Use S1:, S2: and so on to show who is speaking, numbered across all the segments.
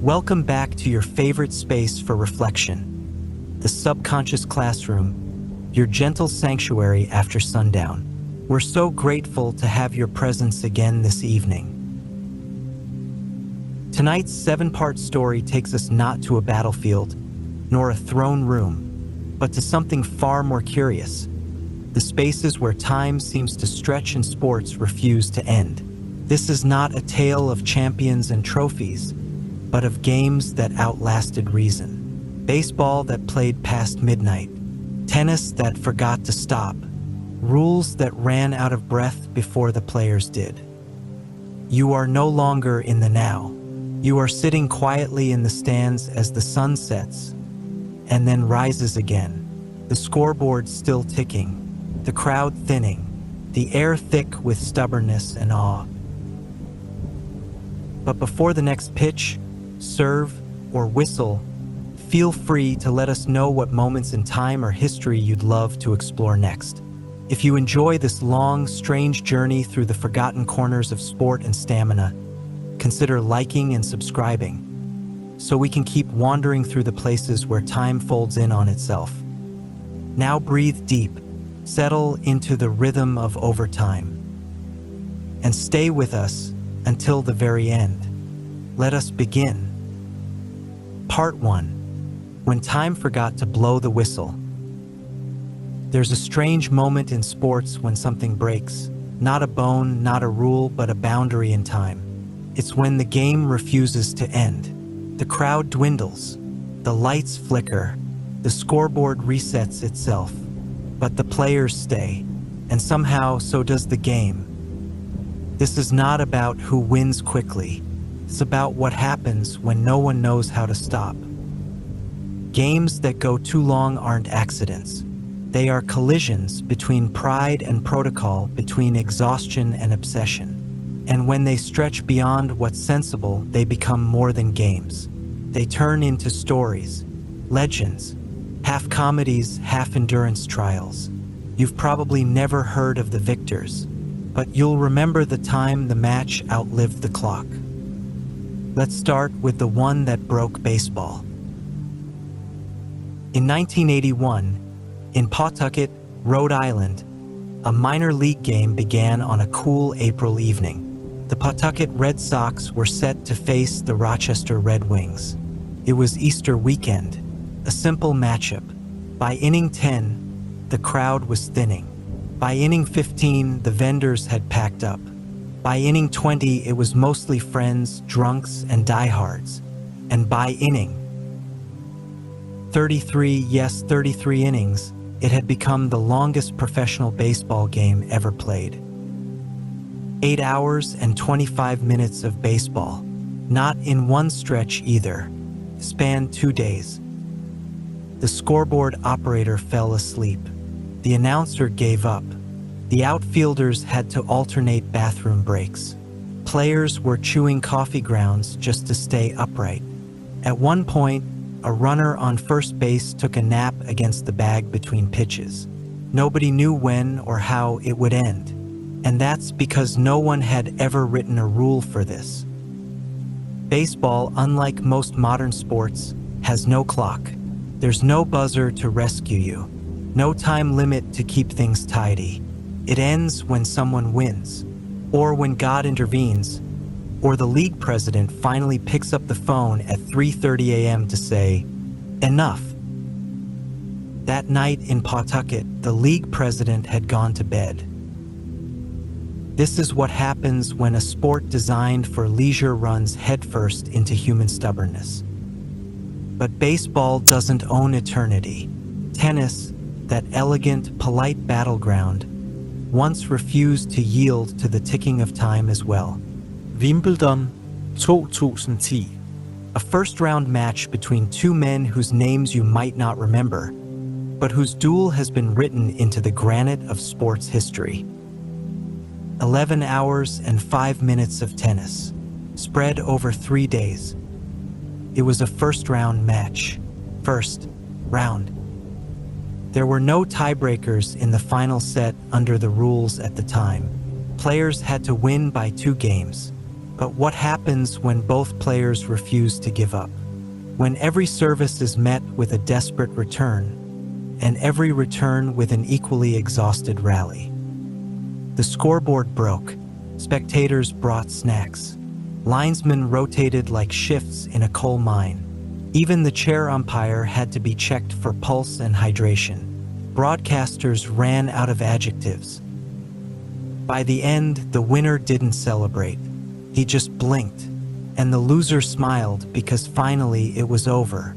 S1: Welcome back to your favorite space for reflection, the subconscious classroom, your gentle sanctuary after sundown. We're so grateful to have your presence again this evening. Tonight's 7-part story takes us not to a battlefield, nor a throne room, but to something far more curious, the spaces where time seems to stretch and sports refuse to end. This is not a tale of champions and trophies, but of games that outlasted reason. Baseball that played past midnight, tennis that forgot to stop, rules that ran out of breath before the players did. You are no longer in the now. You are sitting quietly in the stands as the sun sets and then rises again, the scoreboard still ticking, the crowd thinning, the air thick with stubbornness and awe. But before the next pitch, serve, or whistle, feel free to let us know what moments in time or history you'd love to explore next. If you enjoy this long, strange journey through the forgotten corners of sport and stamina, consider liking and subscribing, so we can keep wandering through the places where time folds in on itself. Now breathe deep, settle into the rhythm of overtime, and stay with us until the very end. Let us begin. Part 1. When time forgot to blow the whistle. There's a strange moment in sports when something breaks. Not a bone, not a rule, but a boundary in time. It's when the game refuses to end. The crowd dwindles. The lights flicker. The scoreboard resets itself. But the players stay. And somehow, so does the game. This is not about who wins quickly. It's about what happens when no one knows how to stop. Games that go too long aren't accidents. They are collisions between pride and protocol, between exhaustion and obsession. And when they stretch beyond what's sensible, they become more than games. They turn into stories, legends, half comedies, half endurance trials. You've probably never heard of the victors, but you'll remember the time the match outlived the clock. Let's start with the one that broke baseball. In 1981, in Pawtucket, Rhode Island, a minor league game began on a cool April evening. The Pawtucket Red Sox were set to face the Rochester Red Wings. It was Easter weekend, a simple matchup. By inning 10, the crowd was thinning. By inning 15, the vendors had packed up. By inning 20, it was mostly friends, drunks, and diehards. And by inning 33, yes, 33 innings, it had become the longest professional baseball game ever played. 8 hours and 25 minutes of baseball, not in one stretch either, spanned 2 days. The scoreboard operator fell asleep. The announcer gave up. The outfielders had to alternate bathroom breaks. Players were chewing coffee grounds just to stay upright. At one point, a runner on first base took a nap against the bag between pitches. Nobody knew when or how it would end. And that's because no one had ever written a rule for this. Baseball, unlike most modern sports, has no clock. There's no buzzer to rescue you. No time limit to keep things tidy. It ends when someone wins, or when God intervenes, or the league president finally picks up the phone at 3:30 a.m. to say, "Enough." That night in Pawtucket, the league president had gone to bed. This is what happens when a sport designed for leisure runs headfirst into human stubbornness. But baseball doesn't own eternity. Tennis, that elegant, polite battleground, once refused to yield to the ticking of time as well.
S2: Wimbledon 2010.
S1: A first-round match between two men whose names you might not remember, but whose duel has been written into the granite of sports history. 11 hours and 5 minutes of tennis, spread over 3 days. It was a first-round match. First round. There were no tiebreakers in the final set under the rules at the time. Players had to win by 2 games. But what happens when both players refuse to give up? When every service is met with a desperate return, and every return with an equally exhausted rally? The scoreboard broke. Spectators brought snacks. Linesmen rotated like shifts in a coal mine. Even the chair umpire had to be checked for pulse and hydration. Broadcasters ran out of adjectives. By the end, the winner didn't celebrate. He just blinked, and the loser smiled because finally it was over.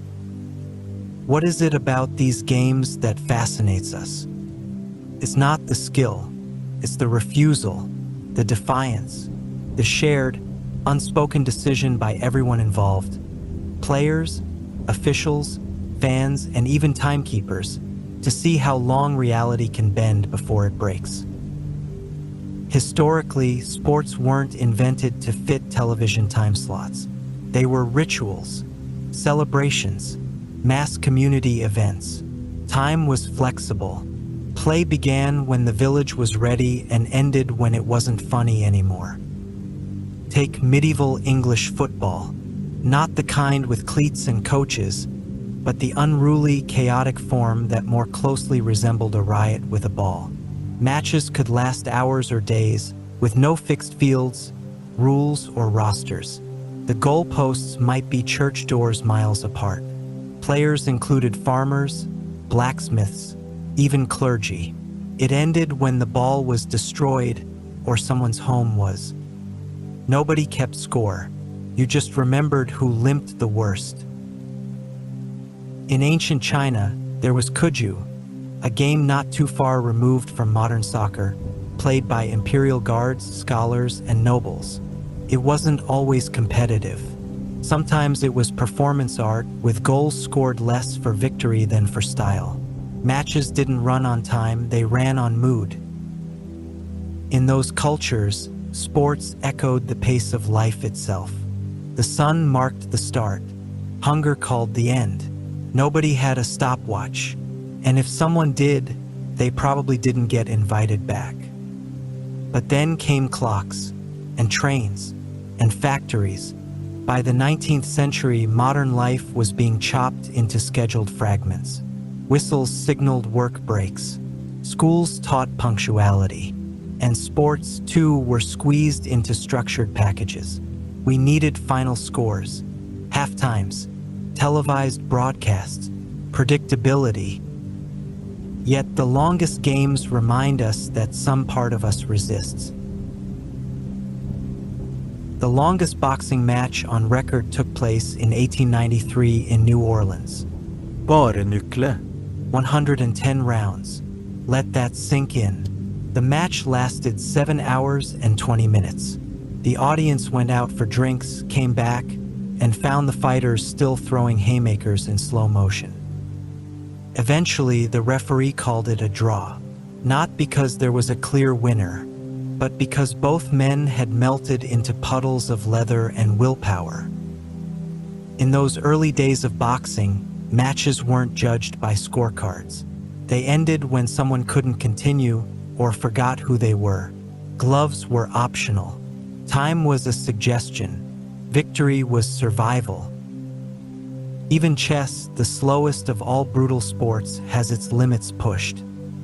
S1: What is it about these games that fascinates us? It's not the skill, it's the refusal, the defiance, the shared, unspoken decision by everyone involved. Players, officials, fans, and even timekeepers, to see how long reality can bend before it breaks. Historically, sports weren't invented to fit television time slots. They were rituals, celebrations, mass community events. Time was flexible. Play began when the village was ready and ended when it wasn't funny anymore. Take medieval English football, not the kind with cleats and coaches, but the unruly, chaotic form that more closely resembled a riot with a ball. Matches could last hours or days, with no fixed fields, rules, or rosters. The goalposts might be church doors miles apart. Players included farmers, blacksmiths, even clergy. It ended when the ball was destroyed or someone's home was. Nobody kept score. You just remembered who limped the worst. In ancient China, there was Kuju, a game not too far removed from modern soccer, played by imperial guards, scholars, and nobles. It wasn't always competitive. Sometimes it was performance art, with goals scored less for victory than for style. Matches didn't run on time, they ran on mood. In those cultures, sports echoed the pace of life itself. The sun marked the start. Hunger called the end. Nobody had a stopwatch. And if someone did, they probably didn't get invited back. But then came clocks, and trains, and factories. By the 19th century, modern life was being chopped into scheduled fragments. Whistles signaled work breaks. Schools taught punctuality. And sports, too, were squeezed into structured packages. We needed final scores, halftimes, televised broadcasts, predictability. Yet the longest games remind us that some part of us resists. The longest boxing match on record took place in 1893 in New Orleans.
S2: Bare nykle.
S1: 110 rounds. Let that sink in. The match lasted 7 hours and 20 minutes. The audience went out for drinks, came back, and found the fighters still throwing haymakers in slow motion. Eventually, the referee called it a draw, not because there was a clear winner, but because both men had melted into puddles of leather and willpower. In those early days of boxing, matches weren't judged by scorecards. They ended when someone couldn't continue or forgot who they were. Gloves were optional. Time was a suggestion. Victory was survival. Even chess, the slowest of all brutal sports, has its limits pushed.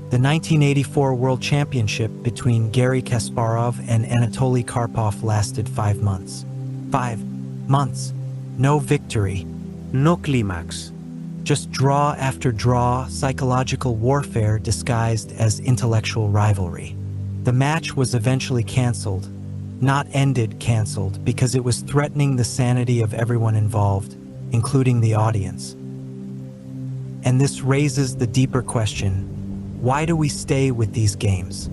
S1: The 1984 World Championship between Garry Kasparov and Anatoly Karpov lasted 5 months. 5 months. No victory.
S2: No climax.
S1: Just draw after draw, psychological warfare disguised as intellectual rivalry. The match was eventually canceled. Not ended, canceled, because it was threatening the sanity of everyone involved, including the audience. And this raises the deeper question: why do we stay with these games?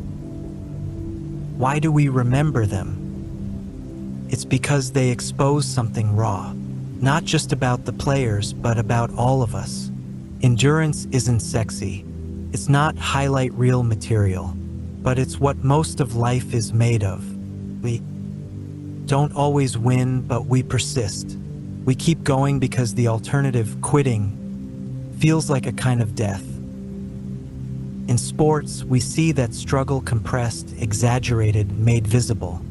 S1: Why do we remember them? It's because they expose something raw, not just about the players, but about all of us. Endurance isn't sexy. It's not highlight reel material, but it's what most of life is made of. We don't always win, but we persist. We keep going because the alternative, quitting, feels like a kind of death. In sports, we see that struggle compressed, exaggerated, made visible.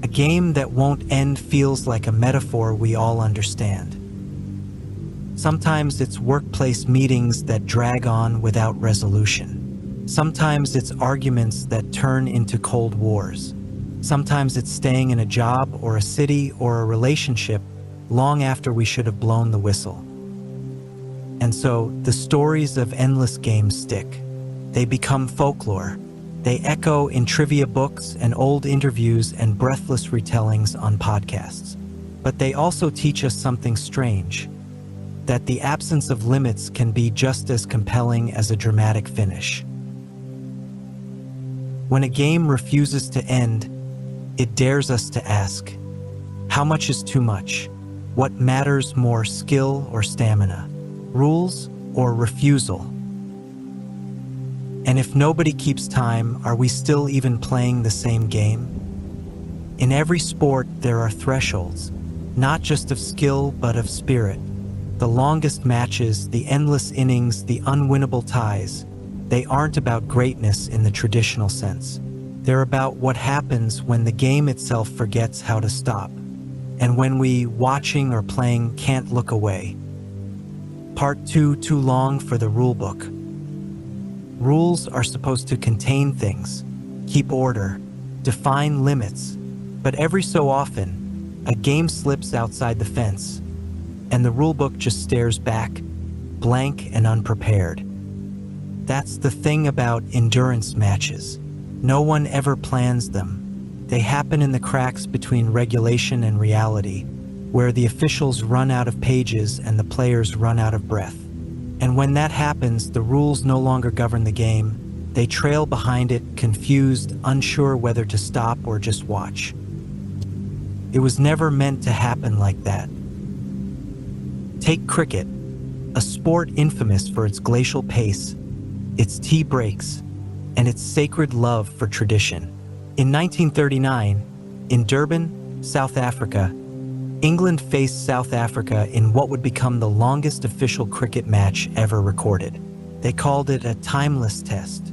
S1: A game that won't end feels like a metaphor we all understand. Sometimes it's workplace meetings that drag on without resolution. Sometimes it's arguments that turn into cold wars. Sometimes it's staying in a job or a city or a relationship long after we should have blown the whistle. And so, the stories of endless games stick. They become folklore. They echo in trivia books and old interviews and breathless retellings on podcasts. But they also teach us something strange, that the absence of limits can be just as compelling as a dramatic finish. When a game refuses to end, it dares us to ask, how much is too much? What matters more, skill or stamina? Rules or refusal? And if nobody keeps time, are we still even playing the same game? In every sport, there are thresholds, not just of skill, but of spirit. The longest matches, the endless innings, the unwinnable ties, they aren't about greatness in the traditional sense. They're about what happens when the game itself forgets how to stop, and when we, watching or playing, can't look away. Part 2, too long for the rulebook. Rules are supposed to contain things, keep order, define limits, but every so often, a game slips outside the fence, and the rulebook just stares back, blank and unprepared. That's the thing about endurance matches. No one ever plans them. They happen in the cracks between regulation and reality, where the officials run out of pages and the players run out of breath. And when that happens, the rules no longer govern the game. They trail behind it, confused, unsure whether to stop or just watch. It was never meant to happen like that. Take cricket, a sport infamous for its glacial pace, its tea breaks, and its sacred love for tradition. In 1939, in Durban, South Africa, England faced South Africa in what would become the longest official cricket match ever recorded. They called it a timeless test.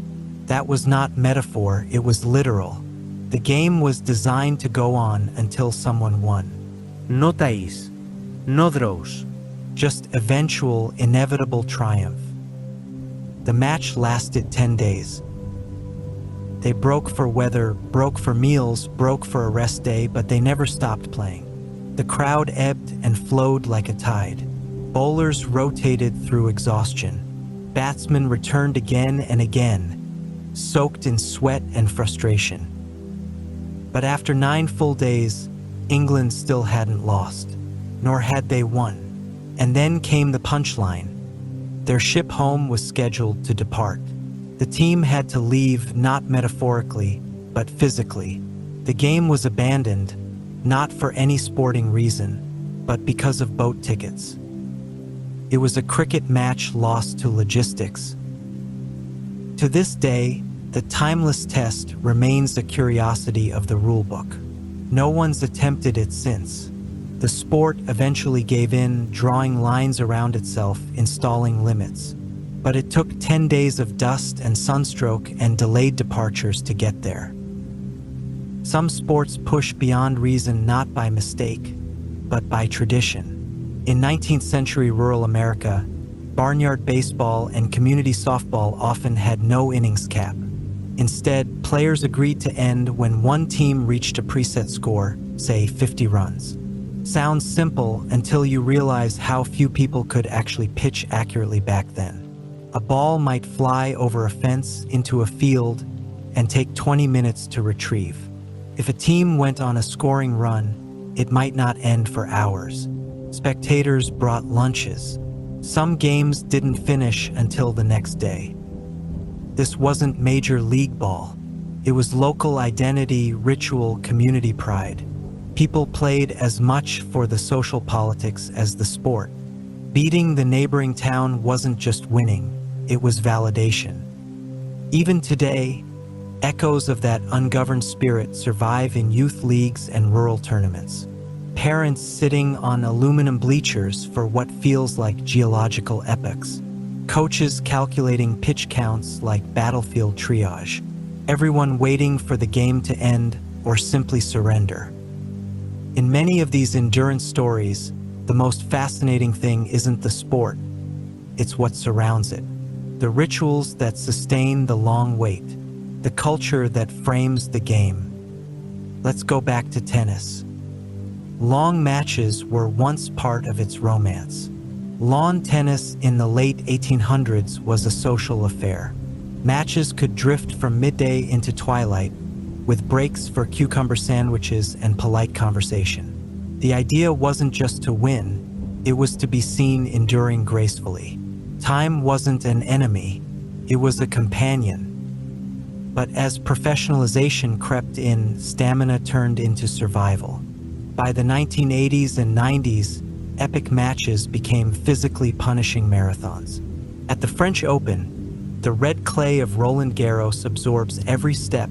S1: That was not metaphor, it was literal. The game was designed to go on until someone won.
S2: No ties, no draws.
S1: Just eventual, inevitable triumph. The match lasted 10 days. They broke for weather, broke for meals, broke for a rest day, but they never stopped playing. The crowd ebbed and flowed like a tide. Bowlers rotated through exhaustion. Batsmen returned again and again, soaked in sweat and frustration. But after 9 full days, England still hadn't lost, nor had they won. And then came the punchline. Their ship home was scheduled to depart. The team had to leave, not metaphorically, but physically. The game was abandoned, not for any sporting reason, but because of boat tickets. It was a cricket match lost to logistics. To this day, the timeless test remains a curiosity of the rulebook. No one's attempted it since. The sport eventually gave in, drawing lines around itself, installing limits. But it took 10 days of dust and sunstroke and delayed departures to get there. Some sports push beyond reason not by mistake, but by tradition. In 19th century rural America, barnyard baseball and community softball often had no innings cap. Instead, players agreed to end when one team reached a preset score, say 50 runs. Sounds simple until you realize how few people could actually pitch accurately back then. A ball might fly over a fence into a field and take 20 minutes to retrieve. If a team went on a scoring run, it might not end for hours. Spectators brought lunches. Some games didn't finish until the next day. This wasn't major league ball. It was local identity, ritual, community pride. People played as much for the social politics as the sport. Beating the neighboring town wasn't just winning, it was validation. Even today, echoes of that ungoverned spirit survive in youth leagues and rural tournaments. Parents sitting on aluminum bleachers for what feels like geological epochs. Coaches calculating pitch counts like battlefield triage. Everyone waiting for the game to end or simply surrender. In many of these endurance stories, the most fascinating thing isn't the sport, it's what surrounds it. The rituals that sustain the long wait, the culture that frames the game. Let's go back to tennis. Long matches were once part of its romance. Lawn tennis in the late 1800s was a social affair. Matches could drift from midday into twilight, with breaks for cucumber sandwiches and polite conversation. The idea wasn't just to win, it was to be seen enduring gracefully. Time wasn't an enemy, it was a companion. But as professionalization crept in, stamina turned into survival. By the 1980s and 90s, epic matches became physically punishing marathons. At the French Open, the red clay of Roland Garros absorbs every step,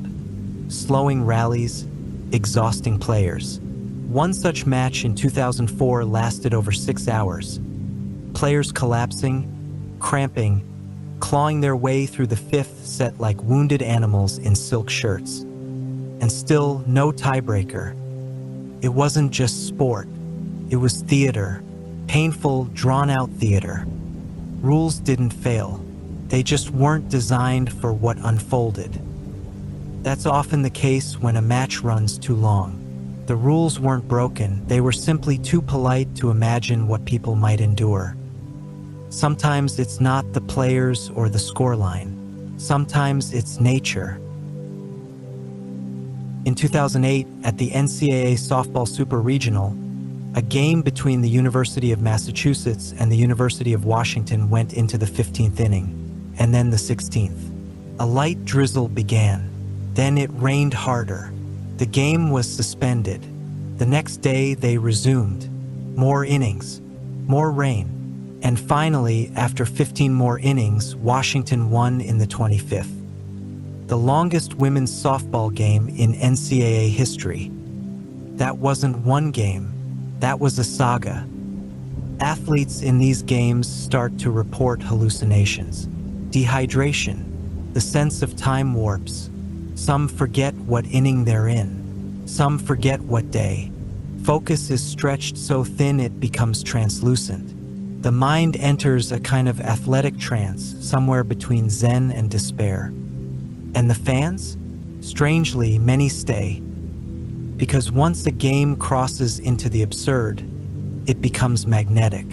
S1: slowing rallies, exhausting players. One such match in 2004 lasted over 6 hours. Players collapsing, cramping, clawing their way through the fifth set like wounded animals in silk shirts. And still, no tiebreaker. It wasn't just sport, it was theater, painful, drawn-out theater. Rules didn't fail, they just weren't designed for what unfolded. That's often the case when a match runs too long. The rules weren't broken, they were simply too polite to imagine what people might endure. Sometimes it's not the players or the scoreline. Sometimes it's nature. In 2008, at the NCAA Softball Super Regional, a game between the University of Massachusetts and the University of Washington went into the 15th inning, and then the 16th. A light drizzle began. Then it rained harder. The game was suspended. The next day, they resumed. More innings, more rain. And finally, after 15 more innings, Washington won in the 25th. The longest women's softball game in NCAA history. That wasn't one game, that was a saga. Athletes in these games start to report hallucinations, dehydration, the sense of time warps. Some forget what inning they're in. Some forget what day. Focus is stretched so thin it becomes translucent. The mind enters a kind of athletic trance, somewhere between zen and despair. And the fans? Strangely, many stay. Because once a game crosses into the absurd, it becomes magnetic.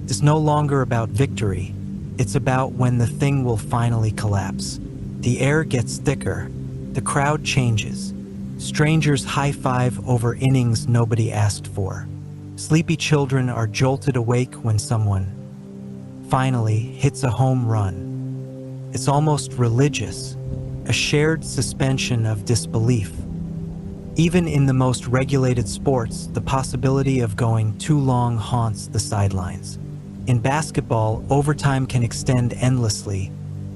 S1: It's no longer about victory. It's about when the thing will finally collapse. The air gets thicker. The crowd changes. Strangers high-five over innings nobody asked for. Sleepy children are jolted awake when someone finally hits a home run. It's almost religious, a shared suspension of disbelief. Even in the most regulated sports, the possibility of going too long haunts the sidelines. In basketball, overtime can extend endlessly,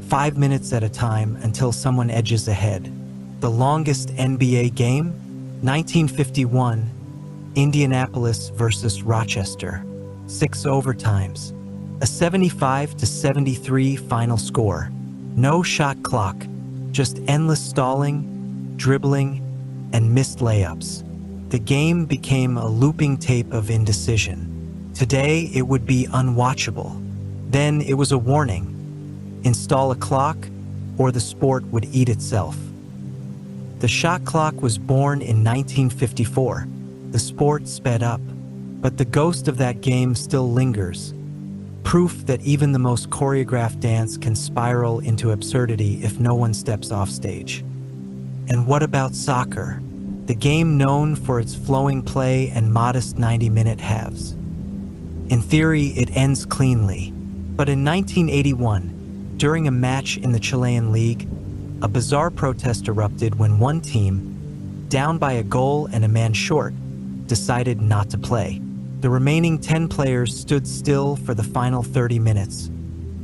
S1: 5 minutes at a time until someone edges ahead. The longest NBA game? 1951. Indianapolis versus Rochester. 6 overtimes. A 75-73 final score. No shot clock, just endless stalling, dribbling, and missed layups. The game became a looping tape of indecision. Today, it would be unwatchable. Then it was a warning. Install a clock, or the sport would eat itself. The shot clock was born in 1954. The sport sped up, but the ghost of that game still lingers. Proof that even the most choreographed dance can spiral into absurdity if no one steps off stage. And what about soccer? The game known for its flowing play and modest 90-minute halves. In theory, it ends cleanly. But in 1981, during a match in the Chilean league, a bizarre protest erupted when one team, down by a goal and a man short, decided not to play. The remaining 10 players stood still for the final 30 minutes,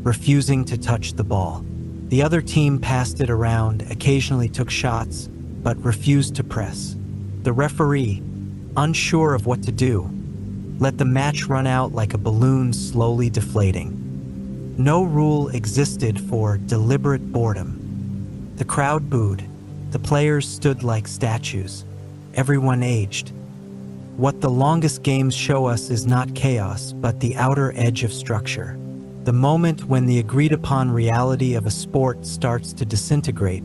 S1: refusing to touch the ball. The other team passed it around, occasionally took shots, but refused to press. The referee, unsure of what to do, let the match run out like a balloon slowly deflating. No rule existed for deliberate boredom. The crowd booed. The players stood like statues. Everyone aged. What the longest games show us is not chaos, but the outer edge of structure. The moment when the agreed-upon reality of a sport starts to disintegrate,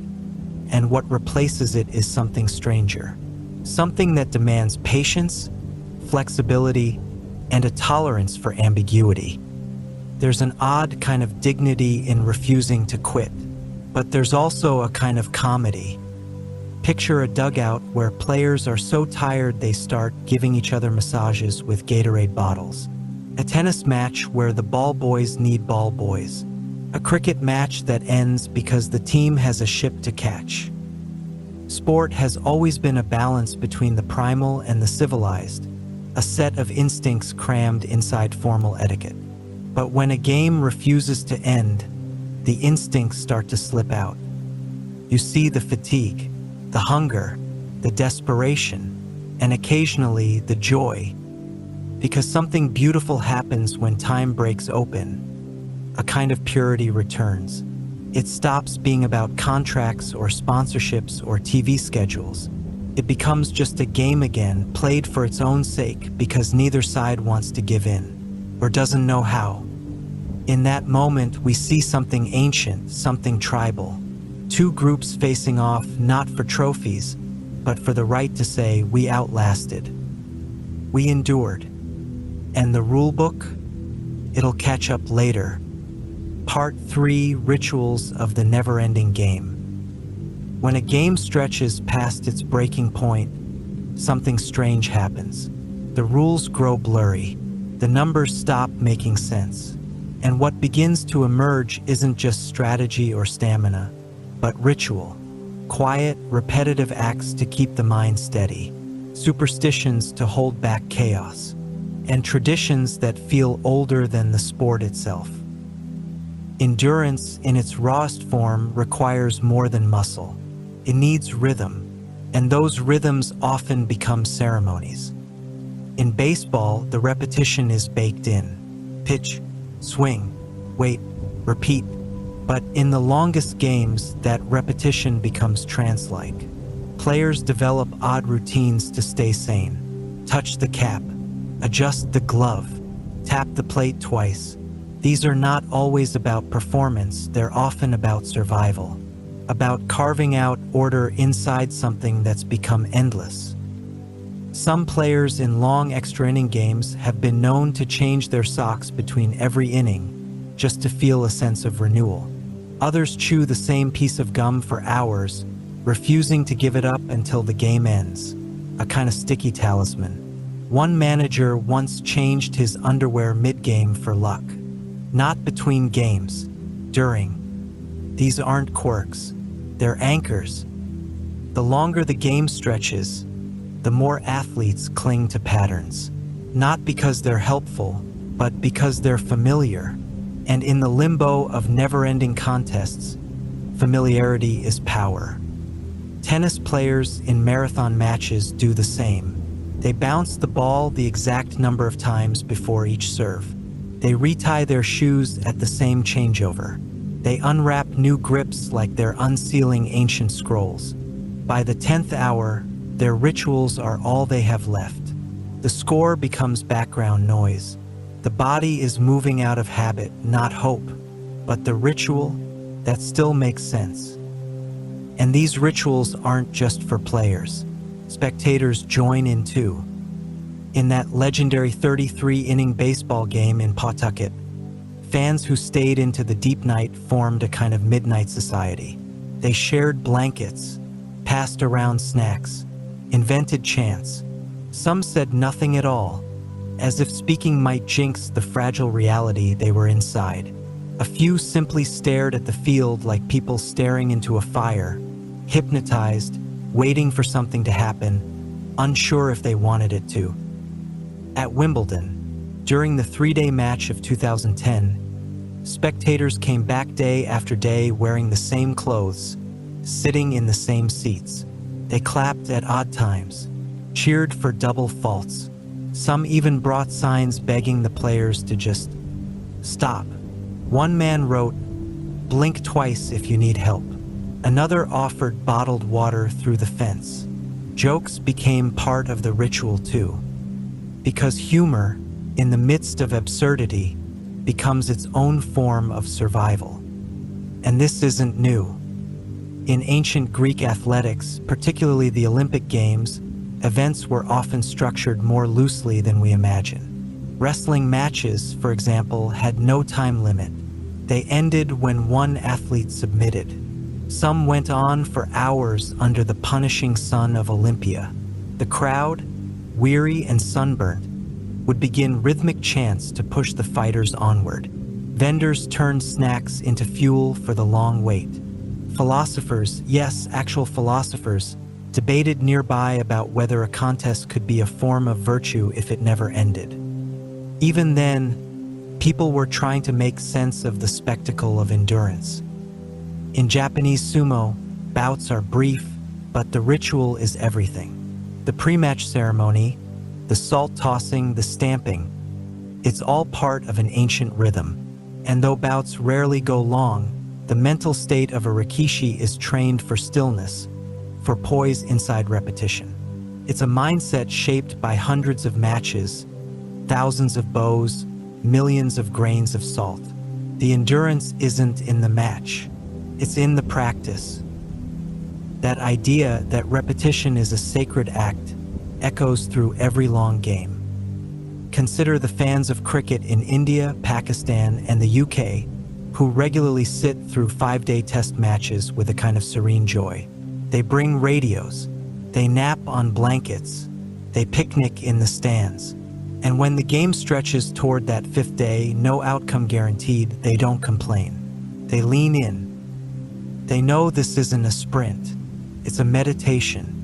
S1: and what replaces it is something stranger. Something that demands patience, flexibility, and a tolerance for ambiguity. There's an odd kind of dignity in refusing to quit, but there's also a kind of comedy. Picture a dugout where players are so tired they start giving each other massages with Gatorade bottles. A tennis match where the ball boys need ball boys. A cricket match that ends because the team has a ship to catch. Sport has always been a balance between the primal and the civilized, a set of instincts crammed inside formal etiquette. But when a game refuses to end, the instincts start to slip out. You see the fatigue, the hunger, the desperation, and occasionally the joy. Because something beautiful happens when time breaks open. A kind of purity returns. It stops being about contracts or sponsorships or TV schedules. It becomes just a game again, played for its own sake because neither side wants to give in, or doesn't know how. In that moment, we see something ancient, something tribal. Two groups facing off not for trophies, but for the right to say, we outlasted. We endured. And the rule book? It'll catch up later. Part 3: Rituals of the Never-Ending Game. When a game stretches past its breaking point, something strange happens. The rules grow blurry. The numbers stop making sense. And what begins to emerge isn't just strategy or stamina, but ritual. Quiet, repetitive acts to keep the mind steady. Superstitions to hold back chaos. And traditions that feel older than the sport itself. Endurance, in its rawest form, requires more than muscle. It needs rhythm, and those rhythms often become ceremonies. In baseball, the repetition is baked in. Pitch, swing, wait, repeat. But in the longest games, that repetition becomes trance-like. Players develop odd routines to stay sane. Touch the cap, adjust the glove, tap the plate twice. These are not always about performance, they're often about survival. About carving out order inside something that's become endless. Some players in long extra-inning games have been known to change their socks between every inning just to feel a sense of renewal. Others chew the same piece of gum for hours, refusing to give it up until the game ends. A kind of sticky talisman. One manager once changed his underwear mid-game for luck. Not between games, during. These aren't quirks, they're anchors. The longer the game stretches, the more athletes cling to patterns. Not because they're helpful, but because they're familiar. And in the limbo of never-ending contests, familiarity is power. Tennis players in marathon matches do the same. They bounce the ball the exact number of times before each serve. They retie their shoes at the same changeover. They unwrap new grips like they're unsealing ancient scrolls. By the 10th hour, their rituals are all they have left. The score becomes background noise. The body is moving out of habit, not hope, but the ritual that still makes sense. And these rituals aren't just for players. Spectators join in too. In that legendary 33-inning baseball game in Pawtucket, fans who stayed into the deep night formed a kind of midnight society. They shared blankets, passed around snacks, invented chants. Some said nothing at all, as if speaking might jinx the fragile reality they were inside. A few simply stared at the field like people staring into a fire, hypnotized, waiting for something to happen, unsure if they wanted it to. At Wimbledon, during the 3-day match of 2010, spectators came back day after day wearing the same clothes, sitting in the same seats. They clapped at odd times, cheered for double faults. Some even brought signs begging the players to just stop. One man wrote, "Blink twice if you need help." Another offered bottled water through the fence. Jokes became part of the ritual too. Because humor, in the midst of absurdity, becomes its own form of survival. And this isn't new. In ancient Greek athletics, particularly the Olympic Games, events were often structured more loosely than we imagine. Wrestling matches, for example, had no time limit. They ended when one athlete submitted. Some went on for hours under the punishing sun of Olympia. The crowd, weary and sunburnt, would begin rhythmic chants to push the fighters onward. Vendors turned snacks into fuel for the long wait. Philosophers, yes, actual philosophers, debated nearby about whether a contest could be a form of virtue if it never ended. Even then, people were trying to make sense of the spectacle of endurance. In Japanese sumo, bouts are brief, but the ritual is everything. The pre-match ceremony, the salt tossing, the stamping, it's all part of an ancient rhythm. And though bouts rarely go long, the mental state of a rikishi is trained for stillness, for poise inside repetition. It's a mindset shaped by hundreds of matches, thousands of bows, millions of grains of salt. The endurance isn't in the match, it's in the practice. That idea that repetition is a sacred act echoes through every long game. Consider the fans of cricket in India, Pakistan, and the UK, who regularly sit through 5-day test matches with a kind of serene joy. They bring radios, they nap on blankets, they picnic in the stands. And when the game stretches toward that 5th day, no outcome guaranteed, they don't complain. They lean in. They know this isn't a sprint, it's a meditation.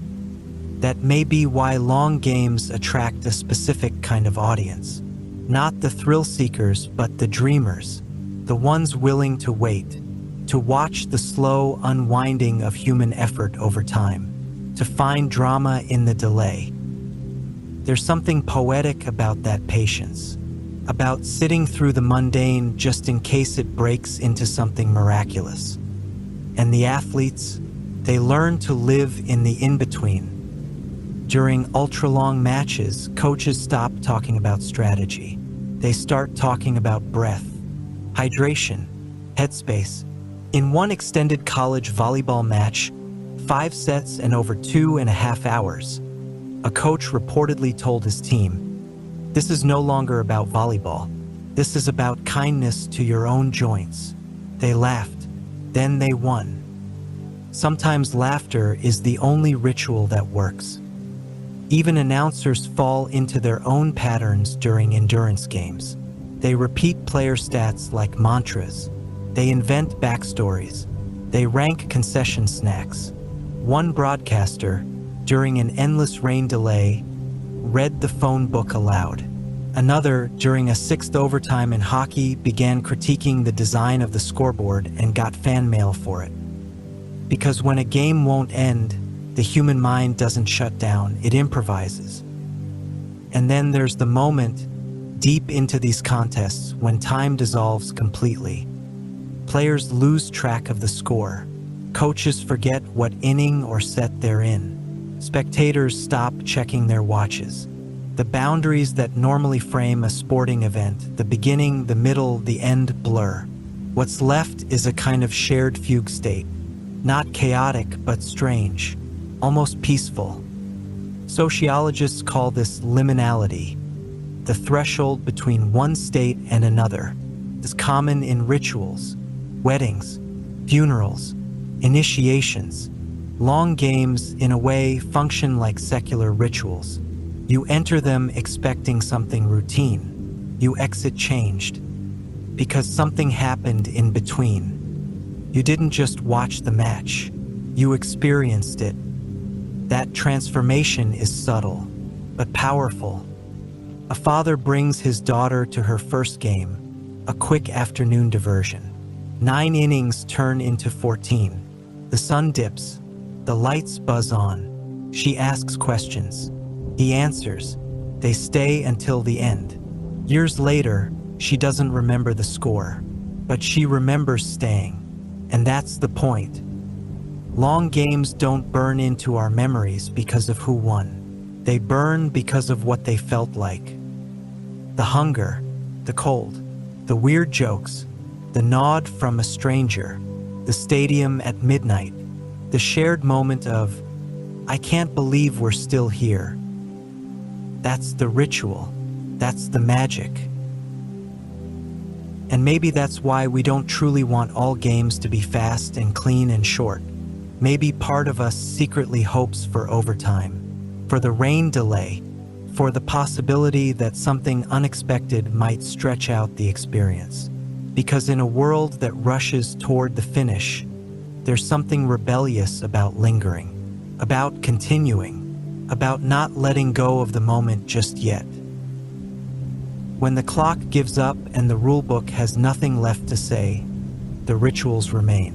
S1: That may be why long games attract a specific kind of audience. Not the thrill seekers, but the dreamers, the ones willing to wait, to watch the slow unwinding of human effort over time, to find drama in the delay. There's something poetic about that patience, about sitting through the mundane just in case it breaks into something miraculous. And the athletes, they learn to live in the in-between. During ultra-long matches, coaches stop talking about strategy. They start talking about breath, hydration, headspace. In one extended college volleyball match, 5 sets and over 2.5 hours, a coach reportedly told his team, "This is no longer about volleyball. This is about kindness to your own joints." They laughed. Then they won. Sometimes laughter is the only ritual that works. Even announcers fall into their own patterns during endurance games. They repeat player stats like mantras. They invent backstories. They rank concession snacks. One broadcaster, during an endless rain delay, read the phone book aloud. Another, during a 6th overtime in hockey, began critiquing the design of the scoreboard and got fan mail for it. Because when a game won't end, the human mind doesn't shut down, it improvises. And then there's the moment, deep into these contests, when time dissolves completely. Players lose track of the score. Coaches forget what inning or set they're in. Spectators stop checking their watches. The boundaries that normally frame a sporting event, the beginning, the middle, the end, blur. What's left is a kind of shared fugue state. Not chaotic, but strange, almost peaceful. Sociologists call this liminality, the threshold between one state and another. It's common in rituals, weddings, funerals, initiations. Long games, in a way, function like secular rituals. You enter them expecting something routine. You exit changed, because something happened in between. You didn't just watch the match, you experienced it. That transformation is subtle, but powerful. A father brings his daughter to her first game, a quick afternoon diversion. 9 innings turn into 14. The sun dips, the lights buzz on. She asks questions. He answers. They stay until the end. Years later, she doesn't remember the score, but she remembers staying. And that's the point. Long games don't burn into our memories because of who won. They burn because of what they felt like. The hunger, the cold, the weird jokes, the nod from a stranger, the stadium at midnight, the shared moment of, I can't believe we're still here. That's the ritual. That's the magic. And maybe that's why we don't truly want all games to be fast and clean and short. Maybe part of us secretly hopes for overtime, for the rain delay, for the possibility that something unexpected might stretch out the experience. Because in a world that rushes toward the finish, there's something rebellious about lingering, about continuing, about not letting go of the moment just yet. When the clock gives up and the rulebook has nothing left to say, the rituals remain.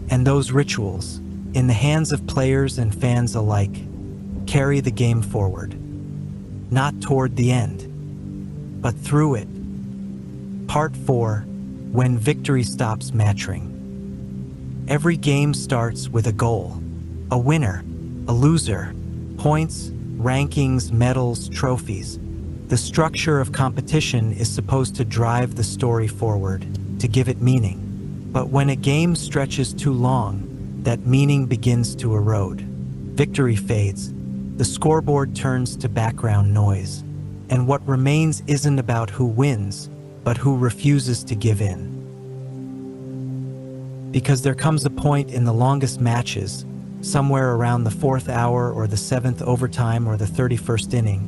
S1: And those rituals, in the hands of players and fans alike, carry the game forward. Not toward the end, but through it. Part 4, When Victory Stops Mattering. Every game starts with a goal, a winner, a loser, points, rankings, medals, trophies. The structure of competition is supposed to drive the story forward, to give it meaning. But when a game stretches too long, that meaning begins to erode. Victory fades, the scoreboard turns to background noise, and what remains isn't about who wins, but who refuses to give in. Because there comes a point in the longest matches, somewhere around the 4th hour or the 7th overtime or the 31st inning,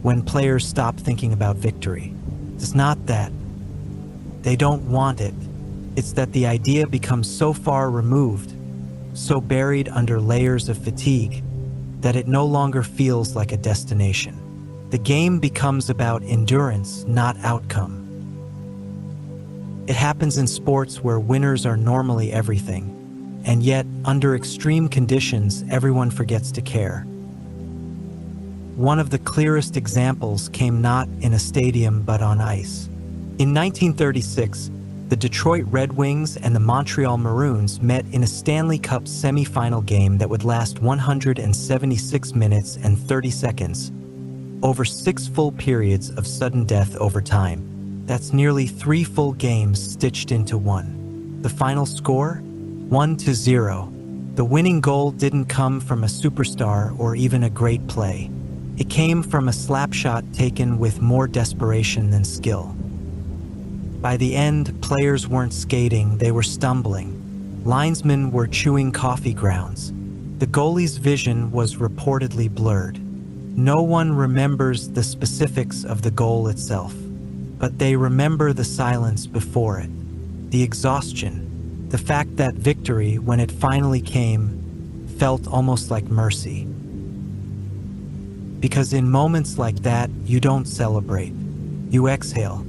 S1: when players stop thinking about victory. It's not that they don't want it, it's that the idea becomes so far removed, so buried under layers of fatigue, that it no longer feels like a destination. The game becomes about endurance, not outcome. It happens in sports where winners are normally everything, and yet, under extreme conditions, everyone forgets to care. One of the clearest examples came not in a stadium but on ice. In 1936, the Detroit Red Wings and the Montreal Maroons met in a Stanley Cup semifinal game that would last 176 minutes and 30 seconds, over 6 full periods of sudden death over time. That's nearly 3 full games stitched into one. The final score? 1-0. The winning goal didn't come from a superstar or even a great play. It came from a slap shot taken with more desperation than skill. By the end, players weren't skating, they were stumbling. Linesmen were chewing coffee grounds. The goalie's vision was reportedly blurred. No one remembers the specifics of the goal itself, but they remember the silence before it, the exhaustion, the fact that victory, when it finally came, felt almost like mercy. Because in moments like that, you don't celebrate, you exhale.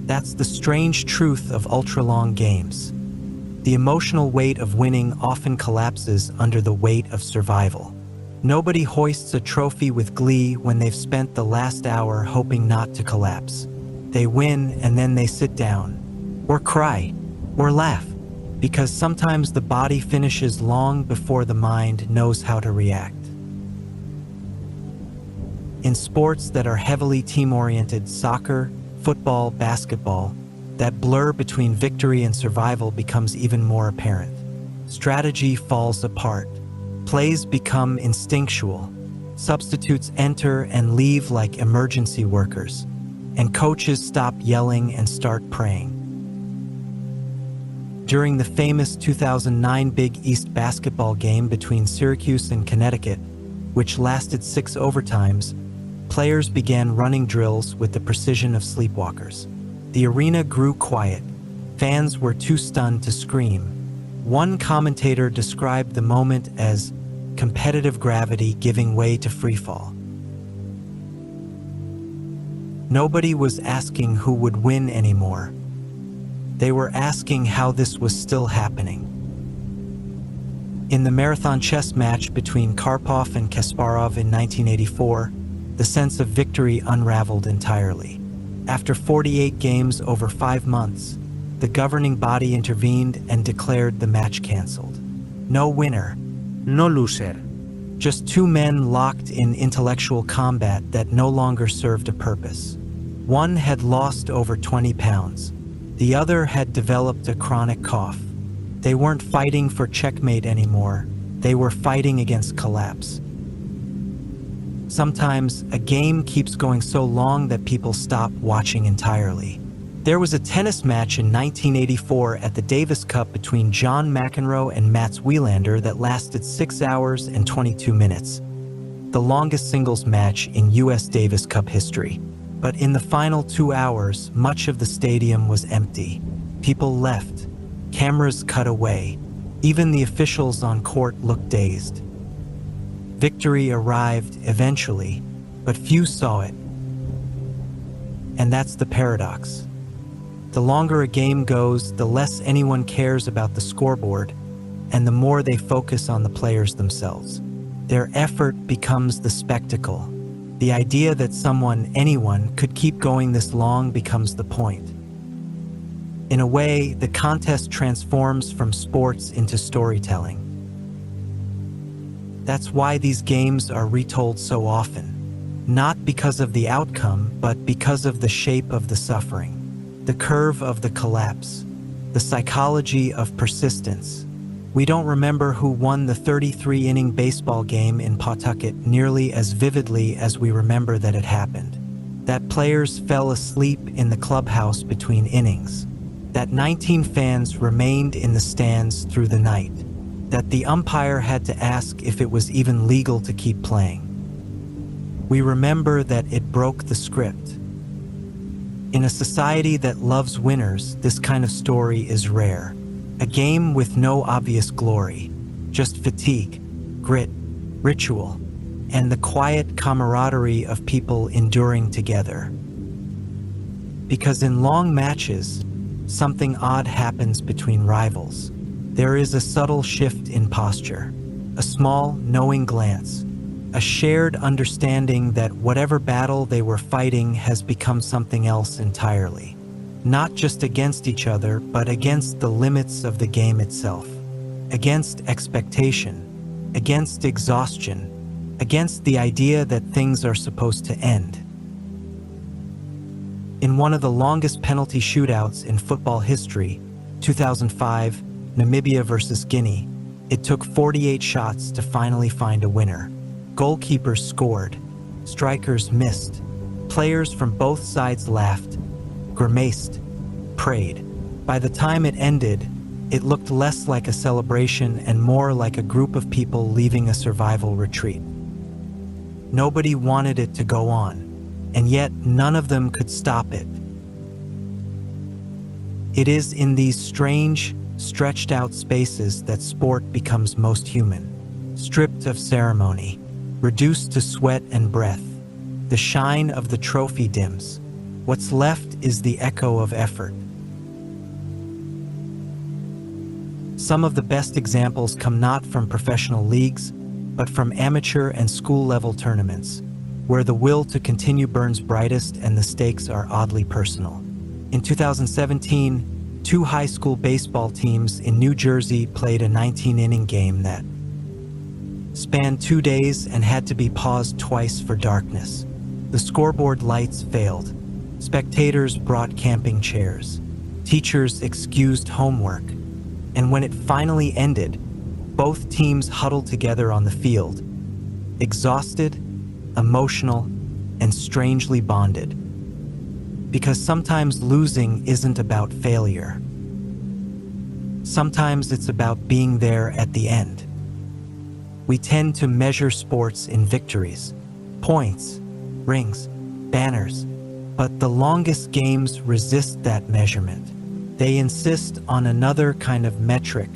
S1: That's the strange truth of ultra-long games. The emotional weight of winning often collapses under the weight of survival. Nobody hoists a trophy with glee when they've spent the last hour hoping not to collapse. They win and then they sit down, or cry, or laugh, because sometimes the body finishes long before the mind knows how to react. In sports that are heavily team-oriented, soccer, football, basketball, that blur between victory and survival becomes even more apparent. Strategy falls apart. Plays become instinctual. Substitutes enter and leave like emergency workers. And coaches stop yelling and start praying. During the famous 2009 Big East basketball game between Syracuse and Connecticut, which lasted 6 overtimes, players began running drills with the precision of sleepwalkers. The arena grew quiet. Fans were too stunned to scream. One commentator described the moment as competitive gravity giving way to freefall. Nobody was asking who would win anymore. They were asking how this was still happening. In the marathon chess match between Karpov and Kasparov in 1984, the sense of victory unraveled entirely. After 48 games over 5 months, the governing body intervened and declared the match canceled. No winner,
S2: No loser.
S1: Just two men locked in intellectual combat that no longer served a purpose. One had lost over 20 pounds. The other had developed a chronic cough. They weren't fighting for checkmate anymore. They were fighting against collapse. Sometimes a game keeps going so long that people stop watching entirely. There was a tennis match in 1984 at the Davis Cup between John McEnroe and Mats Wilander that lasted 6 hours and 22 minutes, the longest singles match in US Davis Cup history. But in the final 2 hours, much of the stadium was empty. People left. Cameras cut away. Even the officials on court looked dazed. Victory arrived eventually, but few saw it. And that's the paradox. The longer a game goes, the less anyone cares about the scoreboard, and the more they focus on the players themselves. Their effort becomes the spectacle. The idea that anyone, could keep going this long becomes the point. In a way, the contest transforms from sports into storytelling. That's why these games are retold so often. Not because of the outcome, but because of the shape of the suffering. The curve of the collapse, the psychology of persistence. We don't remember who won the 33-inning baseball game in Pawtucket nearly as vividly as we remember that it happened. That players fell asleep in the clubhouse between innings. That 19 fans remained in the stands through the night. That the umpire had to ask if it was even legal to keep playing. We remember that it broke the script. In a society that loves winners, this kind of story is rare. A game with no obvious glory, just fatigue, grit, ritual, and the quiet camaraderie of people enduring together. Because in long matches, something odd happens between rivals. There is a subtle shift in posture, a small, knowing glance, a shared understanding that whatever battle they were fighting has become something else entirely. Not just against each other, but against the limits of the game itself. Against expectation, against exhaustion, against the idea that things are supposed to end. In one of the longest penalty shootouts in football history, 2005, Namibia versus Guinea, it took 48 shots to finally find a winner. Goalkeepers scored, strikers missed, players from both sides laughed, grimaced, prayed. By the time it ended, it looked less like a celebration and more like a group of people leaving a survival retreat. Nobody wanted it to go on, and yet none of them could stop it. It is in these strange, stretched out spaces that sport becomes most human, stripped of ceremony, reduced to sweat and breath. The shine of the trophy dims. What's left is the echo of effort. Some of the best examples come not from professional leagues, but from amateur and school-level tournaments, where the will to continue burns brightest and the stakes are oddly personal. In 2017, two high school baseball teams in New Jersey played a 19-inning game that spanned 2 days and had to be paused twice for darkness. The scoreboard lights failed. Spectators brought camping chairs. Teachers excused homework. And when it finally ended, both teams huddled together on the field, exhausted, emotional, and strangely bonded. Because sometimes losing isn't about failure. Sometimes it's about being there at the end. We tend to measure sports in victories, points, rings, banners, but the longest games resist that measurement. They insist on another kind of metric: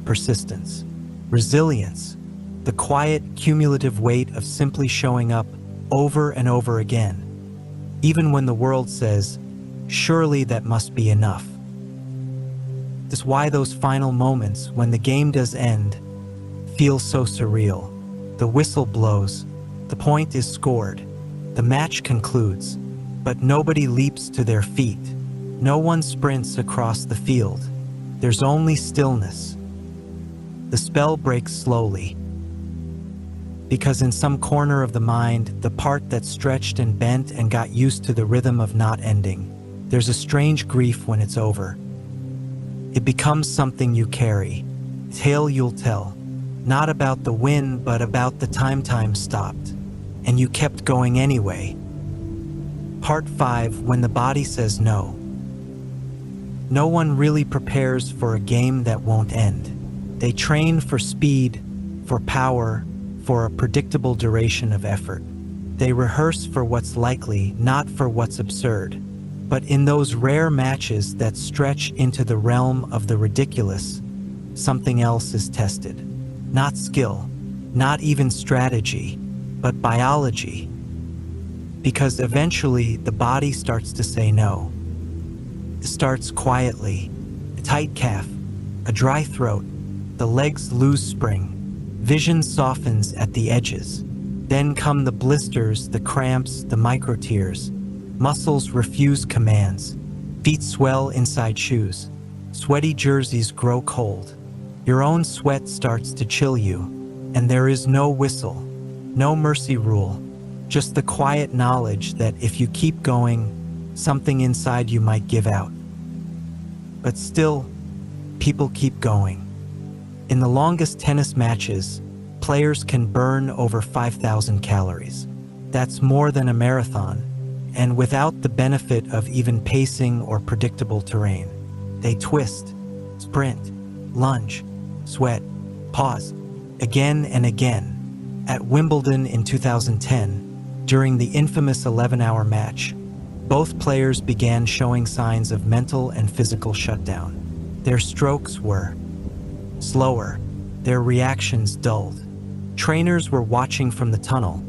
S1: persistence, resilience, the quiet, cumulative weight of simply showing up over and over again, even when the world says, surely that must be enough. That's why those final moments, when the game does end, feel so surreal. The whistle blows, the point is scored, the match concludes, but nobody leaps to their feet. No one sprints across the field. There's only stillness. The spell breaks slowly. Because in some corner of the mind, the part that stretched and bent and got used to the rhythm of not ending, there's a strange grief when it's over. It becomes something you carry, tale you'll tell, not about the win, but about the time stopped, and you kept going anyway. Part 5, when the body says no. No one really prepares for a game that won't end. They train for speed, for power, for a predictable duration of effort. They rehearse for what's likely, not for what's absurd. But in those rare matches that stretch into the realm of the ridiculous, something else is tested. Not skill, not even strategy, but biology. Because eventually the body starts to say no. It starts quietly, a tight calf, a dry throat, the legs lose spring, vision softens at the edges. Then come the blisters, the cramps, the micro tears. Muscles refuse commands, feet swell inside shoes, sweaty jerseys grow cold. Your own sweat starts to chill you, and there is no whistle, no mercy rule, just the quiet knowledge that if you keep going, something inside you might give out. But still, people keep going. In the longest tennis matches, players can burn over 5,000 calories. That's more than a marathon, and without the benefit of even pacing or predictable terrain. They twist, sprint, lunge, sweat, pause, again and again. At Wimbledon in 2010, during the infamous 11-hour match, both players began showing signs of mental and physical shutdown. Their strokes were slower, their reactions dulled. Trainers were watching from the tunnel,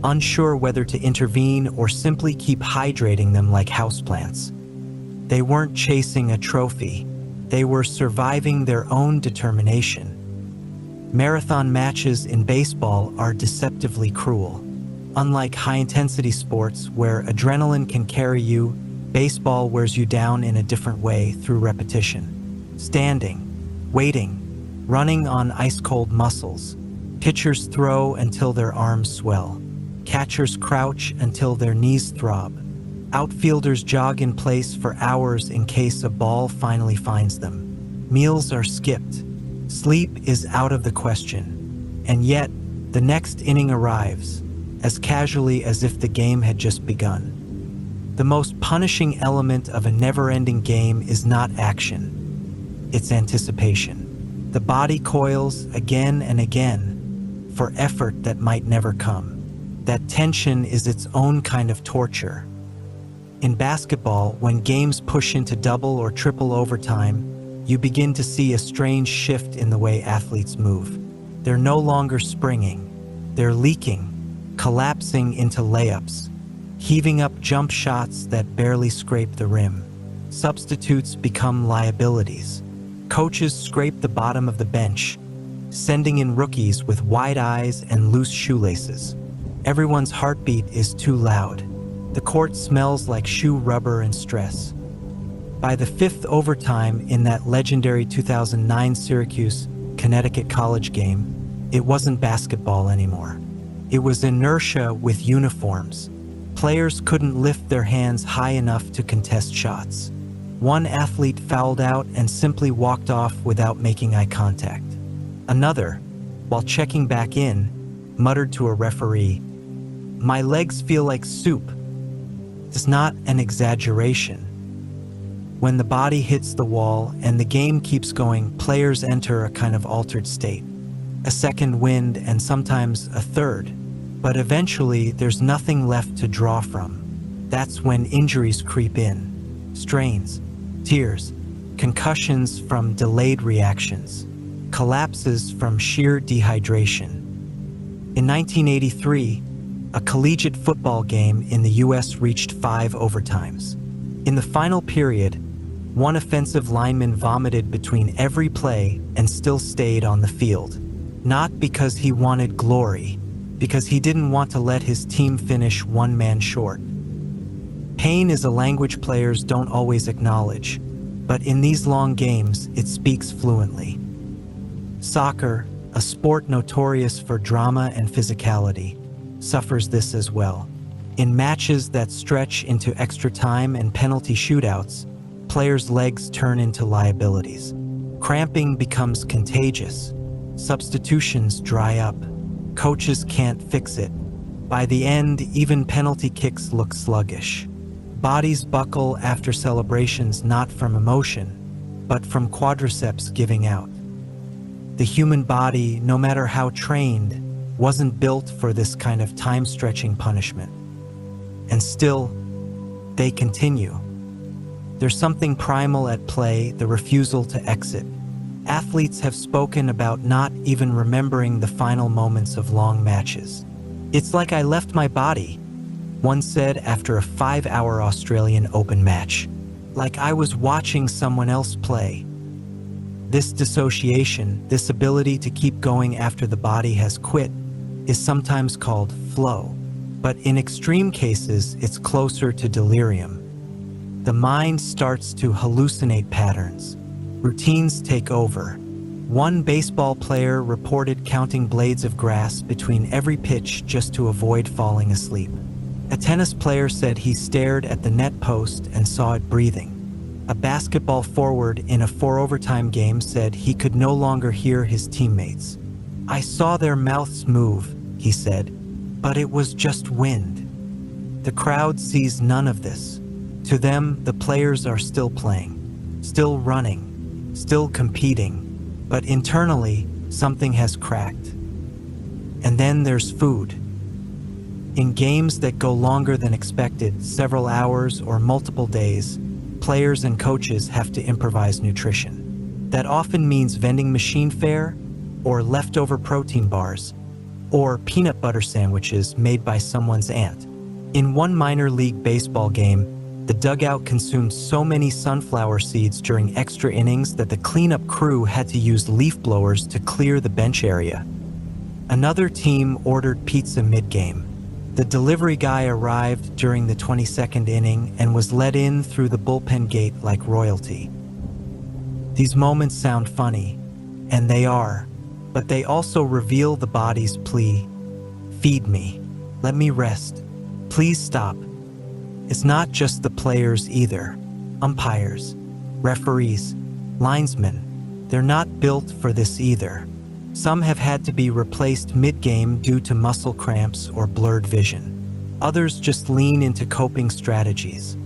S1: unsure whether to intervene or simply keep hydrating them like houseplants. They weren't chasing a trophy, they were surviving their own determination. Marathon matches in baseball are deceptively cruel. Unlike high-intensity sports where adrenaline can carry you, baseball wears you down in a different way through repetition. Standing, waiting, running on ice-cold muscles. Pitchers throw until their arms swell. Catchers crouch until their knees throb. Outfielders jog in place for hours in case a ball finally finds them. Meals are skipped. Sleep is out of the question. And yet, the next inning arrives, as casually as if the game had just begun. The most punishing element of a never-ending game is not action. It's anticipation. The body coils again and again for effort that might never come. That tension is its own kind of torture. In basketball, when games push into double or triple overtime, you begin to see a strange shift in the way athletes move. They're no longer springing. They're leaking, collapsing into layups, heaving up jump shots that barely scrape the rim. Substitutes become liabilities. Coaches scrape the bottom of the bench, sending in rookies with wide eyes and loose shoelaces. Everyone's heartbeat is too loud. The court smells like shoe rubber and stress. By the fifth overtime in that legendary 2009 Syracuse, Connecticut college game, it wasn't basketball anymore. It was inertia with uniforms. Players couldn't lift their hands high enough to contest shots. One athlete fouled out and simply walked off without making eye contact. Another, while checking back in, muttered to a referee, "My legs feel like soup." It's not an exaggeration. When the body hits the wall and the game keeps going, players enter a kind of altered state. A second wind and sometimes a third. But eventually there's nothing left to draw from. That's when injuries creep in. Strains, tears, concussions from delayed reactions, collapses from sheer dehydration. In 1983, a collegiate football game in the US reached 5 overtimes. In the final period, one offensive lineman vomited between every play and still stayed on the field. Not because he wanted glory, because he didn't want to let his team finish one man short. Pain is a language players don't always acknowledge, but in these long games, it speaks fluently. Soccer, a sport notorious for drama and physicality, suffers this as well. In matches that stretch into extra time and penalty shootouts, players' legs turn into liabilities. Cramping becomes contagious. Substitutions dry up. Coaches can't fix it. By the end, even penalty kicks look sluggish. Bodies buckle after celebrations not from emotion, but from quadriceps giving out. The human body, no matter how trained, wasn't built for this kind of time-stretching punishment. And still, they continue. There's something primal at play, the refusal to exit. Athletes have spoken about not even remembering the final moments of long matches. "It's like I left my body," one said after a 5-hour Australian Open match. "Like I was watching someone else play." This dissociation, this ability to keep going after the body has quit, is sometimes called flow. But in extreme cases, it's closer to delirium. The mind starts to hallucinate patterns. Routines take over. One baseball player reported counting blades of grass between every pitch just to avoid falling asleep. A tennis player said he stared at the net post and saw it breathing. A basketball forward in a 4-overtime game said he could no longer hear his teammates. "I saw their mouths move," he said, "but it was just wind." The crowd sees none of this. To them, the players are still playing, still running, still competing, but internally, something has cracked. And then there's food. In games that go longer than expected, several hours or multiple days, players and coaches have to improvise nutrition. That often means vending machine fare, or leftover protein bars, or peanut butter sandwiches made by someone's aunt. In one minor league baseball game, the dugout consumed so many sunflower seeds during extra innings that the cleanup crew had to use leaf blowers to clear the bench area. Another team ordered pizza mid-game. The delivery guy arrived during the 22nd inning and was let in through the bullpen gate like royalty. These moments sound funny, and they are, but they also reveal the body's plea. "Feed me. Let me rest. Please stop." It's not just the players either. Umpires, referees, linesmen, they're not built for this either. Some have had to be replaced mid-game due to muscle cramps or blurred vision. Others just lean into coping strategies.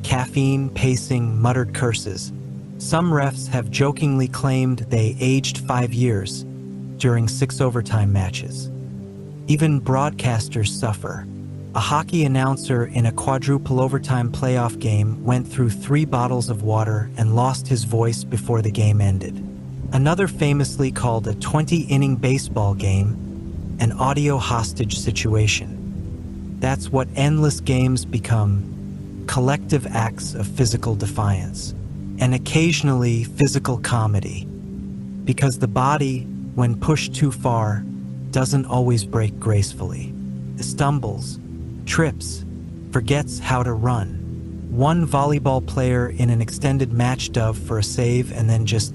S1: Caffeine, pacing, muttered curses. Some refs have jokingly claimed they aged 5 years during 6 overtime matches. Even broadcasters suffer. A hockey announcer in a quadruple overtime playoff game went through 3 bottles of water and lost his voice before the game ended. Another famously called a 20-inning baseball game an audio hostage situation. That's what endless games become, collective acts of physical defiance, and occasionally physical comedy. Because the body, when pushed too far, doesn't always break gracefully. It stumbles, trips, forgets how to run. One volleyball player in an extended match dove for a save and then just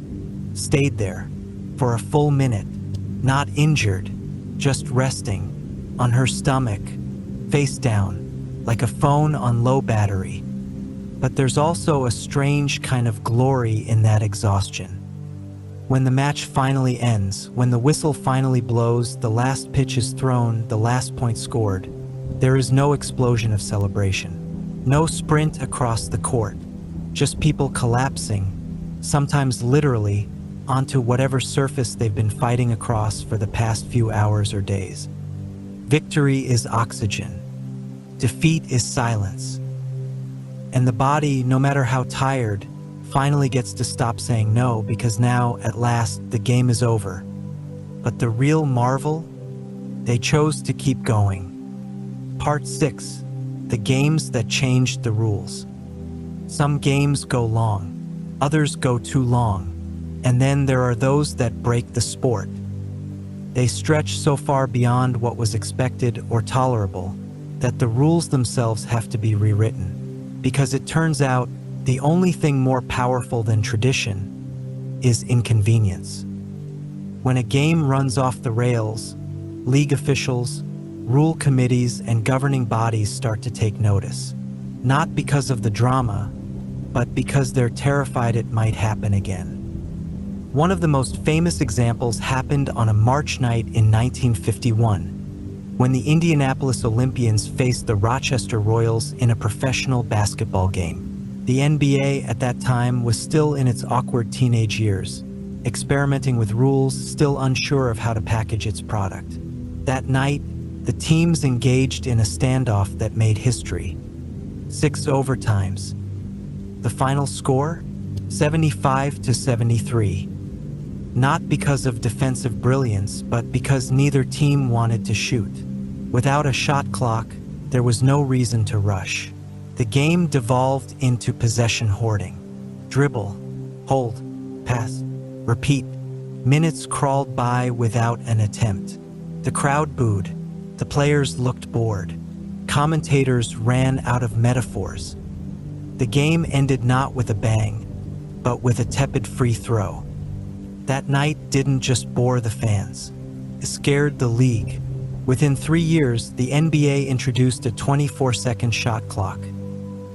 S1: stayed there for a full minute, not injured, just resting, on her stomach, face down, like a phone on low battery. But there's also a strange kind of glory in that exhaustion. When the match finally ends, when the whistle finally blows, the last pitch is thrown, the last point scored, there is no explosion of celebration. No sprint across the court. Just people collapsing, sometimes literally, onto whatever surface they've been fighting across for the past few hours or days. Victory is oxygen. Defeat is silence. And the body, no matter how tired, finally gets to stop saying no, because now, at last, the game is over. But the real marvel? They chose to keep going. Part 6. The games that changed the rules. Some games go long, others go too long, and then there are those that break the sport. They stretch so far beyond what was expected or tolerable that the rules themselves have to be rewritten, because it turns out the only thing more powerful than tradition is inconvenience. When a game runs off the rails, league officials, rule committees, and governing bodies start to take notice. Not because of the drama, but because they're terrified it might happen again. One of the most famous examples happened on a March night in 1951, when the Indianapolis Olympians faced the Rochester Royals in a professional basketball game. The NBA at that time was still in its awkward teenage years, experimenting with rules, still unsure of how to package its product. That night, the teams engaged in a standoff that made history. 6 overtimes. The final score? 75-73. Not because of defensive brilliance, but because neither team wanted to shoot. Without a shot clock, there was no reason to rush. The game devolved into possession hoarding. Dribble, hold, pass, repeat. Minutes crawled by without an attempt. The crowd booed. The players looked bored. Commentators ran out of metaphors. The game ended not with a bang, but with a tepid free throw. That night didn't just bore the fans. It scared the league. Within 3 years, the NBA introduced a 24-second shot clock,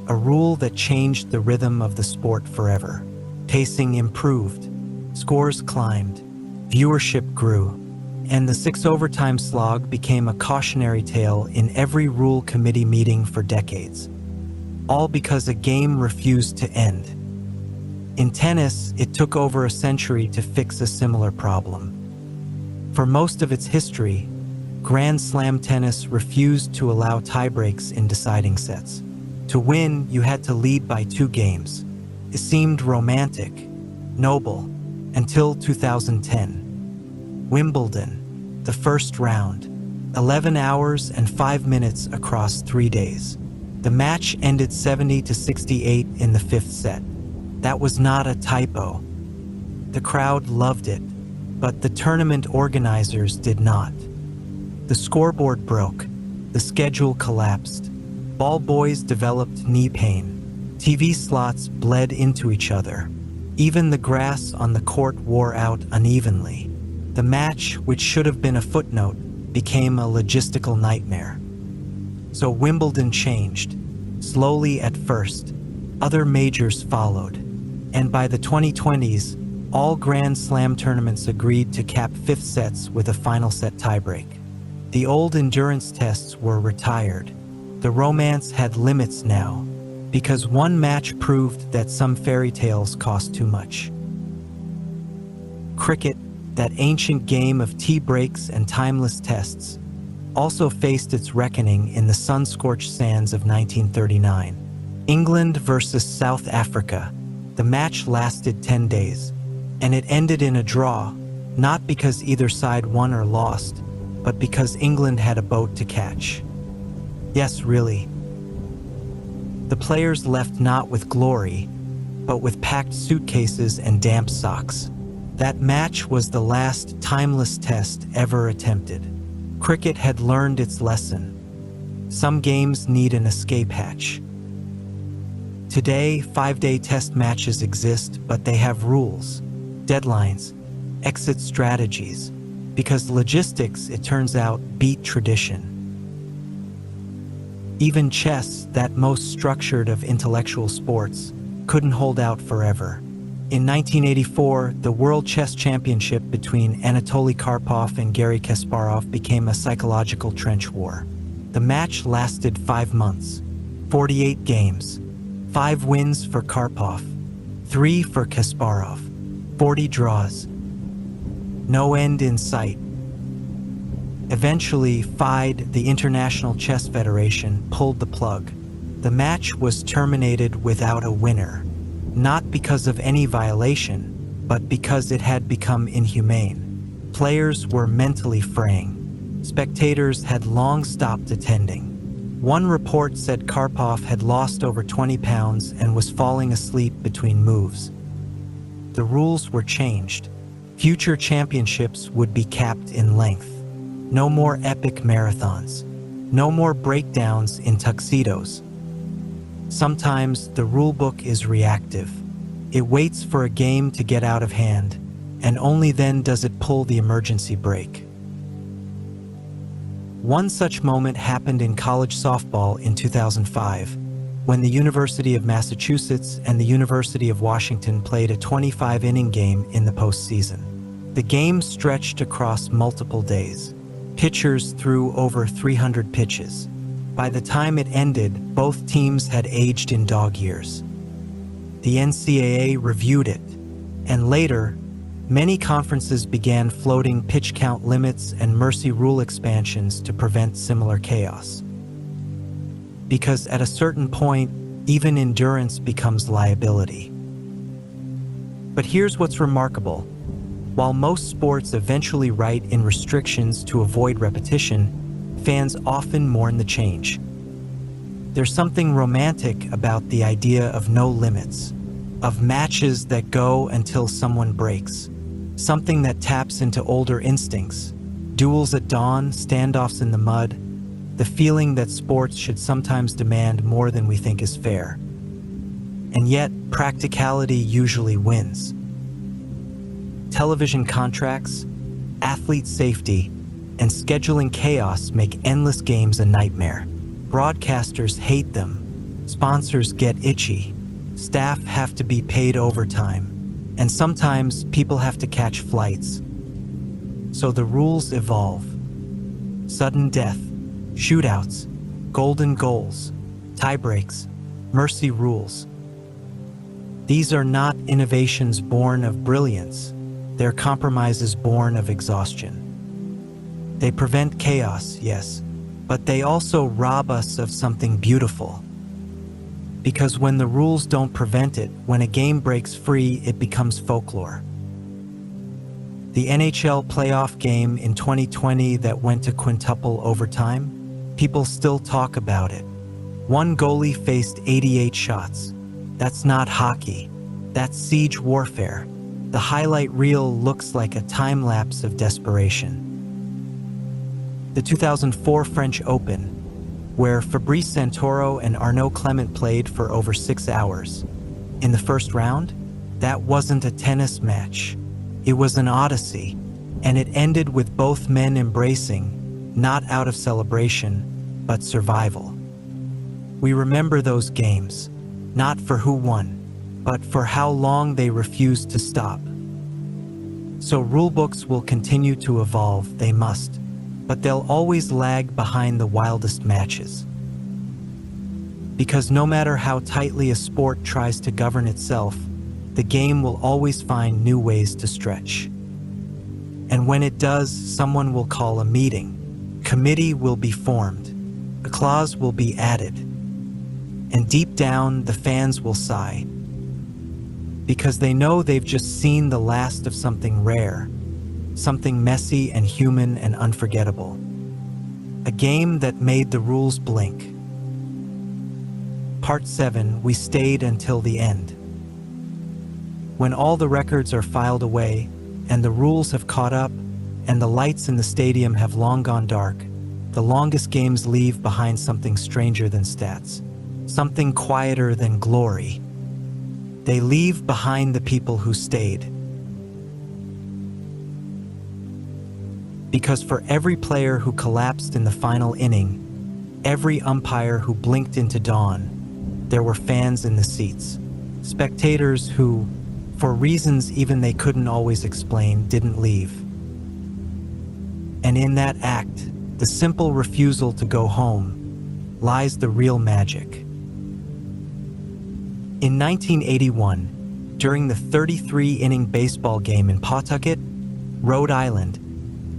S1: a rule that changed the rhythm of the sport forever. Pacing improved, scores climbed, viewership grew, and the 6 overtime slog became a cautionary tale in every rule committee meeting for decades. All because a game refused to end. In tennis, it took over a century to fix a similar problem. For most of its history, Grand Slam tennis refused to allow tiebreaks in deciding sets. To win, you had to lead by 2 games. It seemed romantic, noble, until 2010. Wimbledon, the first round, 11 hours and 5 minutes across 3 days. The match ended 70-68 in the 5th set. That was not a typo. The crowd loved it, but the tournament organizers did not. The scoreboard broke. The schedule collapsed. Ball boys developed knee pain. TV slots bled into each other. Even the grass on the court wore out unevenly. The match, which should have been a footnote, became a logistical nightmare. So Wimbledon changed. Slowly at first. Other majors followed. And by the 2020s, all Grand Slam tournaments agreed to cap 5th sets with a final set tiebreak. The old endurance tests were retired. The romance had limits now, because one match proved that some fairy tales cost too much. Cricket, that ancient game of tea breaks and timeless tests, also faced its reckoning in the sun-scorched sands of 1939. England versus South Africa. The match lasted 10 days, and it ended in a draw, not because either side won or lost, but because England had a boat to catch. Yes, really. The players left not with glory, but with packed suitcases and damp socks. That match was the last timeless test ever attempted. Cricket had learned its lesson. Some games need an escape hatch. Today, 5-day test matches exist, but they have rules, deadlines, exit strategies, because logistics, it turns out, beat tradition. Even chess, that most structured of intellectual sports, couldn't hold out forever. In 1984, the World Chess Championship between Anatoly Karpov and Garry Kasparov became a psychological trench war. The match lasted 5 months, 48 games, 5 wins for Karpov, 3 for Kasparov, 40 draws. No end in sight. Eventually, FIDE, the International Chess Federation, pulled the plug. The match was terminated without a winner, not because of any violation, but because it had become inhumane. Players were mentally fraying. Spectators had long stopped attending. One report said Karpov had lost over 20 pounds and was falling asleep between moves. The rules were changed. Future championships would be capped in length. No more epic marathons. No more breakdowns in tuxedos. Sometimes the rulebook is reactive. It waits for a game to get out of hand, and only then does it pull the emergency brake. One such moment happened in college softball in 2005, when the University of Massachusetts and the University of Washington played a 25-inning game in the postseason. The game stretched across multiple days. Pitchers threw over 300 pitches. By the time it ended, both teams had aged in dog years. The NCAA reviewed it, and later, many conferences began floating pitch count limits and mercy rule expansions to prevent similar chaos. Because at a certain point, even endurance becomes liability. But here's what's remarkable. While most sports eventually write in restrictions to avoid repetition, fans often mourn the change. There's something romantic about the idea of no limits, of matches that go until someone breaks, something that taps into older instincts, duels at dawn, standoffs in the mud, the feeling that sports should sometimes demand more than we think is fair. And yet, practicality usually wins. Television contracts, athlete safety, and scheduling chaos make endless games a nightmare. Broadcasters hate them, sponsors get itchy, staff have to be paid overtime, and sometimes people have to catch flights. So the rules evolve. Sudden death, shootouts, golden goals, tiebreaks, mercy rules. These are not innovations born of brilliance, they're compromises born of exhaustion. They prevent chaos, yes, but they also rob us of something beautiful. Because when the rules don't prevent it, when a game breaks free, it becomes folklore. The NHL playoff game in 2020 that went to quintuple overtime, people still talk about it. One goalie faced 88 shots. That's not hockey. That's siege warfare. The highlight reel looks like a time lapse of desperation. The 2004 French Open, where Fabrice Santoro and Arnaud Clement played for over 6 hours. In the first round, that wasn't a tennis match. It was an odyssey, and it ended with both men embracing, not out of celebration, but survival. We remember those games, not for who won, but for how long they refused to stop. So rulebooks will continue to evolve, they must, but they'll always lag behind the wildest matches. Because no matter how tightly a sport tries to govern itself, the game will always find new ways to stretch. And when it does, someone will call a meeting, committee will be formed, a clause will be added, and deep down the fans will sigh, because they know they've just seen the last of something rare, something messy and human and unforgettable. A game that made the rules blink. Part 7, we stayed until the end. When all the records are filed away, and the rules have caught up, and the lights in the stadium have long gone dark, the longest games leave behind something stranger than stats, something quieter than glory. They leave behind the people who stayed. Because for every player who collapsed in the final inning, every umpire who blinked into dawn, there were fans in the seats, spectators who, for reasons even they couldn't always explain, didn't leave. And in that act, the simple refusal to go home, lies the real magic. In 1981, during the 33-inning baseball game in Pawtucket, Rhode Island,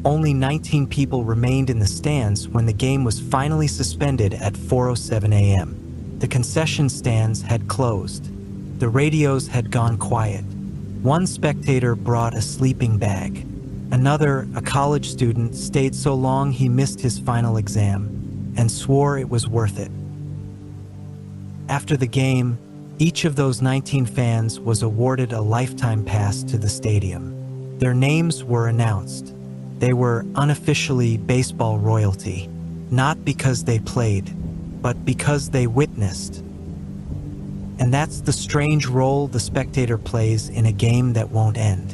S1: only 19 people remained in the stands when the game was finally suspended at 4:07 a.m. The concession stands had closed. The radios had gone quiet. One spectator brought a sleeping bag. Another, a college student, stayed so long he missed his final exam and swore it was worth it. After the game, each of those 19 fans was awarded a lifetime pass to the stadium. Their names were announced. They were unofficially baseball royalty, not because they played, but because they witnessed. And that's the strange role the spectator plays in a game that won't end.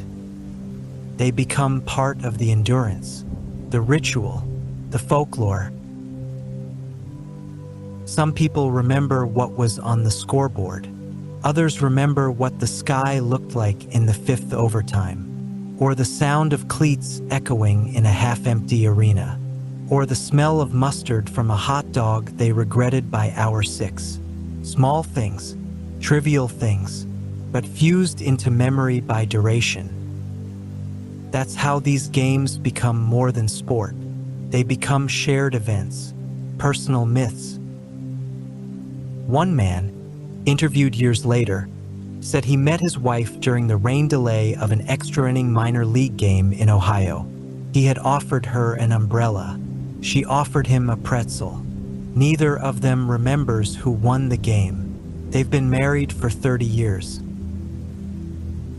S1: They become part of the endurance, the ritual, the folklore. Some people remember what was on the scoreboard. Others remember what the sky looked like in the fifth overtime, or the sound of cleats echoing in a half-empty arena, or the smell of mustard from a hot dog they regretted by hour 6. Small things, trivial things, but fused into memory by duration. That's how these games become more than sport. They become shared events, personal myths. One man, interviewed years later, said he met his wife during the rain delay of an extra-inning minor league game in Ohio. He had offered her an umbrella. She offered him a pretzel. Neither of them remembers who won the game. They've been married for 30 years.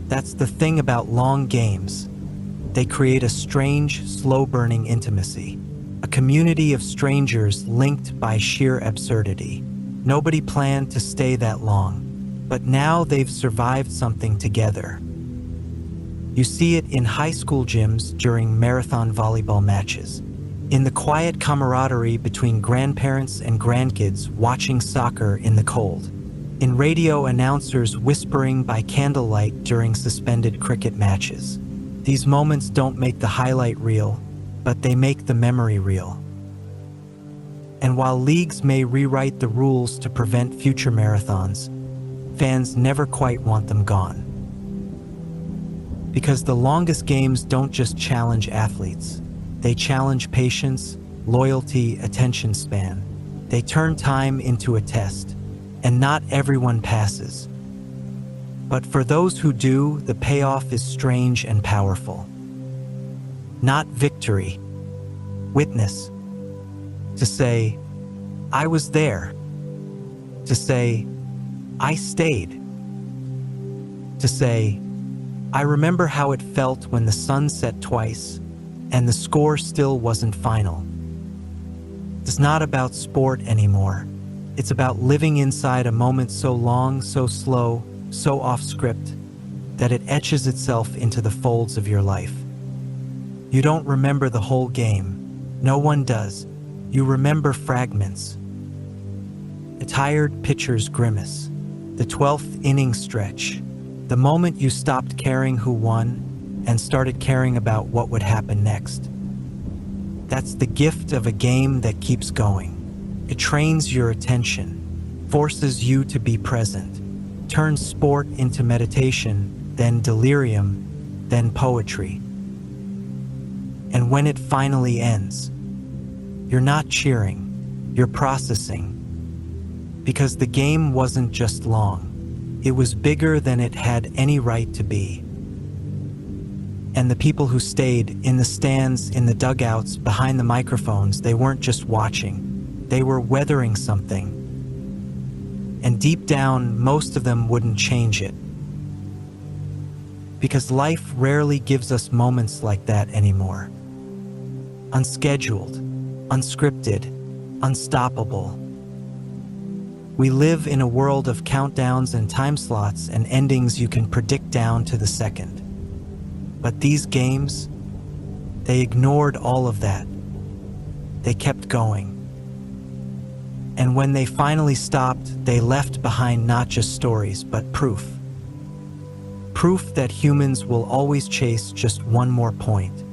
S1: That's the thing about long games. They create a strange, slow-burning intimacy, a community of strangers linked by sheer absurdity. Nobody planned to stay that long, but now they've survived something together. You see it in high school gyms during marathon volleyball matches, in the quiet camaraderie between grandparents and grandkids watching soccer in the cold, in radio announcers whispering by candlelight during suspended cricket matches. These moments don't make the highlight reel, but they make the memory real. And while leagues may rewrite the rules to prevent future marathons, fans never quite want them gone. Because the longest games don't just challenge athletes. They challenge patience, loyalty, attention span. They turn time into a test, and not everyone passes. But for those who do, the payoff is strange and powerful. Not victory, witness. To say, I was there. To say, I stayed. To say, I remember how it felt when the sun set twice and the score still wasn't final. It's not about sport anymore. It's about living inside a moment so long, so slow, so off script, that it etches itself into the folds of your life. You don't remember the whole game. No one does. You remember fragments. A tired pitcher's grimace, the 12th inning stretch, the moment you stopped caring who won and started caring about what would happen next. That's the gift of a game that keeps going. It trains your attention, forces you to be present, turns sport into meditation, then delirium, then poetry. And when it finally ends, you're not cheering, you're processing. Because the game wasn't just long, it was bigger than it had any right to be. And the people who stayed in the stands, in the dugouts, behind the microphones, they weren't just watching, they were weathering something. And deep down, most of them wouldn't change it. Because life rarely gives us moments like that anymore. Unscheduled, unscripted, unstoppable. We live in a world of countdowns and time slots and endings you can predict down to the second. But these games, they ignored all of that. They kept going. And when they finally stopped, they left behind not just stories, but proof. Proof that humans will always chase just one more point.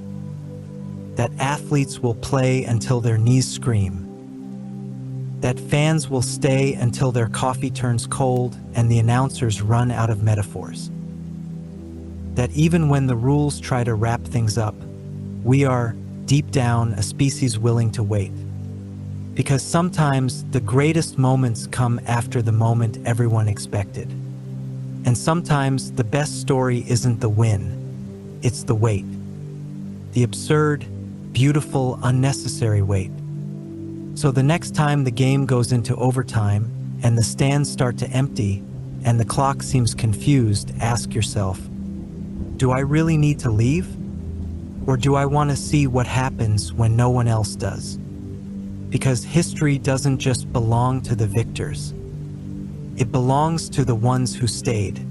S1: That athletes will play until their knees scream. That fans will stay until their coffee turns cold and the announcers run out of metaphors. That even when the rules try to wrap things up, we are, deep down, a species willing to wait. Because sometimes the greatest moments come after the moment everyone expected. And sometimes the best story isn't the win, it's the wait. The absurd, beautiful, unnecessary wait. So the next time the game goes into overtime and the stands start to empty and the clock seems confused, ask yourself, do I really need to leave? Or do I want to see what happens when no one else does? Because history doesn't just belong to the victors. It belongs to the ones who stayed.